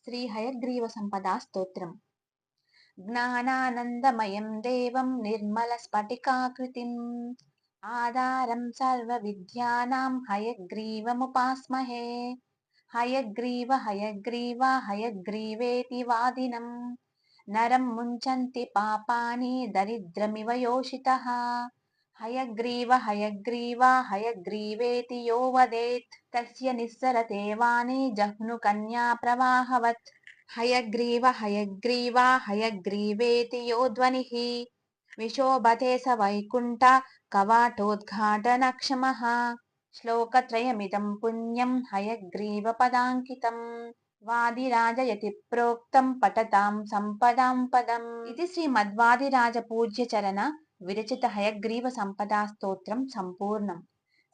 శ్రీ హయగ్రీవ సంపదా స్తోత్రం. జ్ఞానానందమయం దేవం నిర్మల స్ఫటికాకృతిం ఆధారం సర్వ విద్యానాం హయగ్రీవముపాస్మహే. హయగ్రీవ హయగ్రీవ హయగ్రీవేతి వాదినం నరం ముంచంతి పాపాని దరిద్రమివ యోషితః. హయగ్రీవ హయగ్రీవ హయగ్రీవేతి యో వదేత్ తస్య నిస్సరతే వాణి జహ్ను కన్యా ప్రవాహవత్. హయగ్రీవ హయగ్రీవ హయగ్రీవేతి యో ధ్వనిః విశోభతే స వైకుంఠ కవాటోద్ఘాటనక్షమః. శ్లోకత్రయమిదం పుణ్యం హయగ్రీవ పదాంకితం వాదిరాజయతి ప్రోక్తం పఠతాం సంపదాం పదం. ఇది శ్రీమద్వాదిరాజ పూజ్య చరణ విరచిత హయగ్రీవ సంపదా స్తోత్రం సంపూర్ణం.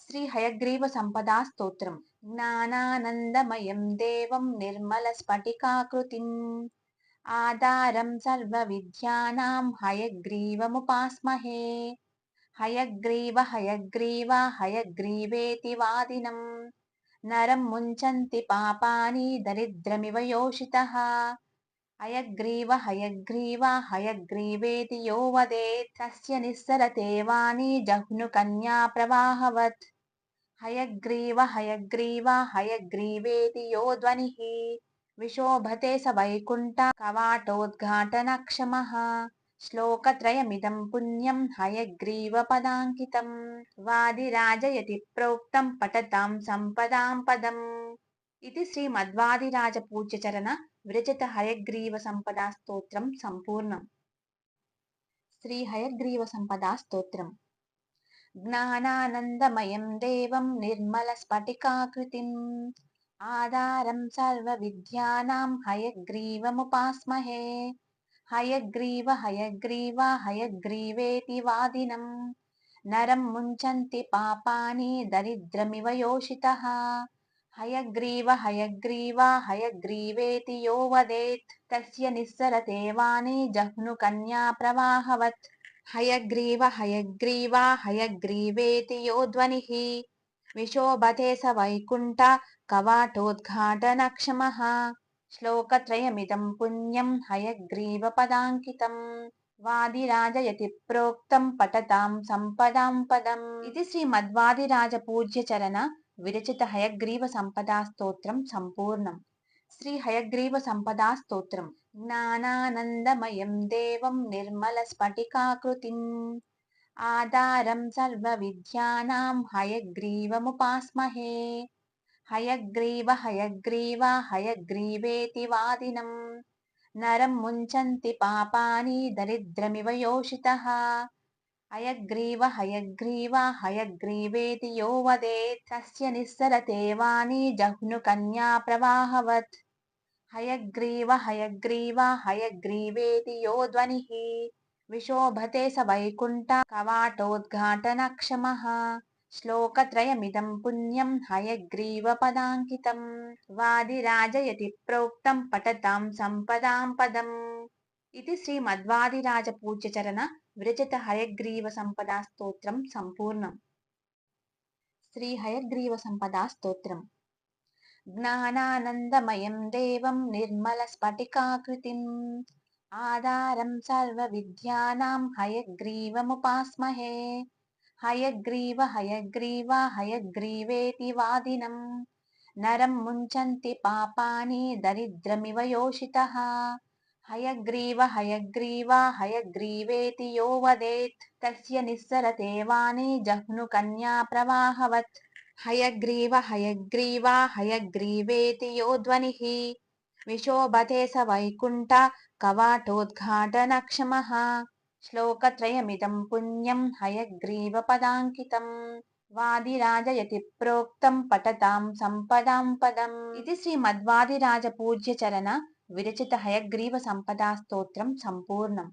శ్రీ హయగ్రీవ సంపదా స్తోత్రం. జ్ఞానానందమయం దేవం నిర్మల స్ఫటికాకృతిం ఆధారం సర్వ విద్యానాం హయగ్రీవముపాస్మహే. హయగ్రీవ హయగ్రీవ హయగ్రీవేతి వాదినం నరం ముంచంతి పాపాని దరిద్రమివ యోషితః. హయగ్రీవ హయగ్రీవ హయగ్రీవేతి యో వదేత్ తస్య నిస్సరతే వాణి జహ్ను కన్యా ప్రవాహవత్. హయగ్రీవ హయగ్రీవ హయగ్రీవేతి యో ధ్వనిః విశోభతే స వైకుంఠ కవాటోద్ఘాటనక్షమః. శ్లోకత్రయమిదం పుణ్యం హయగ్రీవ పదాంకితం వాదిరాజయతి ప్రోక్తం పఠతాం సంపదాం పదం. ఇది శ్రీమద్వాదిరాజ పూజ్య చరణ విరచిత హయగ్రీవ సంపదా స్తోత్రం సంపూర్ణం. శ్రీ హయగ్రీవ సంపదా స్తోత్రం. జ్ఞానానందమయం దేవం నిర్మల స్ఫటికాకృతిం ఆధారం సర్వ విద్యానాం హయగ్రీవముపాస్మహే. హయగ్రీవ హయగ్రీవ హయగ్రీవేతి వాదినం నరం ముంచంతి పాపాని దరిద్రమివ యోషితః. హయగ్రీవ హయగ్రీవ హయగ్రీవేతి యో వదేత్ తస్య నిస్సరతే వాణి జహ్ను కన్యా ప్రవాహవత్. హయగ్రీవ హయగ్రీవ హయగ్రీవేతి యో ధ్వనిః విశోభతే స వైకుంఠ కవాటోద్ఘాటనక్షమః. శ్లోకత్రయమిదం పుణ్యం హయగ్రీవ పదాంకితం వాదిరాజయతి ప్రోక్తం పఠతాం సంపదాం పదం. ఇది శ్రీమద్వాదిరాజ పూజ్య చరణ విరచిత హయగ్రీవ సంపదా స్తోత్రం సంపూర్ణం. శ్రీ హయగ్రీవ సంపదా స్తోత్రం. జ్ఞానానందమయం దేవం నిర్మల స్ఫటికాకృతిం ఆధారం సర్వ విద్యానాం హయగ్రీవముపాస్మహే. హయగ్రీవ హయగ్రీవ హయగ్రీవేతి వాదినం నరం ముంచంతి పాపాని దరిద్రమివ యోషితః. హయగ్రీవ హయగ్రీవ హయగ్రీవేతి యో వదేత్ తస్య నిస్సరతే వాణి జహ్ను కన్యా ప్రవాహవత్. హయగ్రీవ హయగ్రీవ హయగ్రీవేతి యో ధ్వనిః విశోభతే స వైకుంఠ కవాటోద్ఘాటనక్షమః. శ్లోకత్రయమిదం పుణ్యం హయగ్రీవ పదాంకితం వాదిరాజయతి ప్రోక్తం పఠతాం సంపదాం పదం. ఇది శ్రీమద్వాదిరాజ పూజ్య చరణ విరచిత హయగ్రీవ సంపదా స్తోత్రం సంపూర్ణం. శ్రీ హయగ్రీవ సంపదా స్తోత్రం. జ్ఞానానందమయం దేవం నిర్మల స్ఫటికాకృతిం ఆధారం సర్వ విద్యానాం హయగ్రీవముపాస్మహే. హయగ్రీవ హయగ్రీవ హయగ్రీవేతి వాదినం నరం ముంచంతి పాపాని దరిద్రమివ యోషితః. హయగ్రీవ హయగ్రీవ హయగ్రీవేతి యో వదేత్ తస్య నిస్సరతే వాణి జహ్ను కన్యా ప్రవాహవత్. హయగ్రీవ హయగ్రీవ హయగ్రీవేతి యో ధ్వనిః విశోభతే స వైకుంఠ కవాటోద్ఘాటనక్షమః. శ్లోకత్రయమిదం పుణ్యం హయగ్రీవ పదాంకితం వాదిరాజయతి ప్రోక్తం పఠతాం సంపదాం పదం. ఇది శ్రీమద్వాదిరాజ పూజ్య చరణ విరచిత హయగ్రీవ సంపదా స్తోత్రం సంపూర్ణం.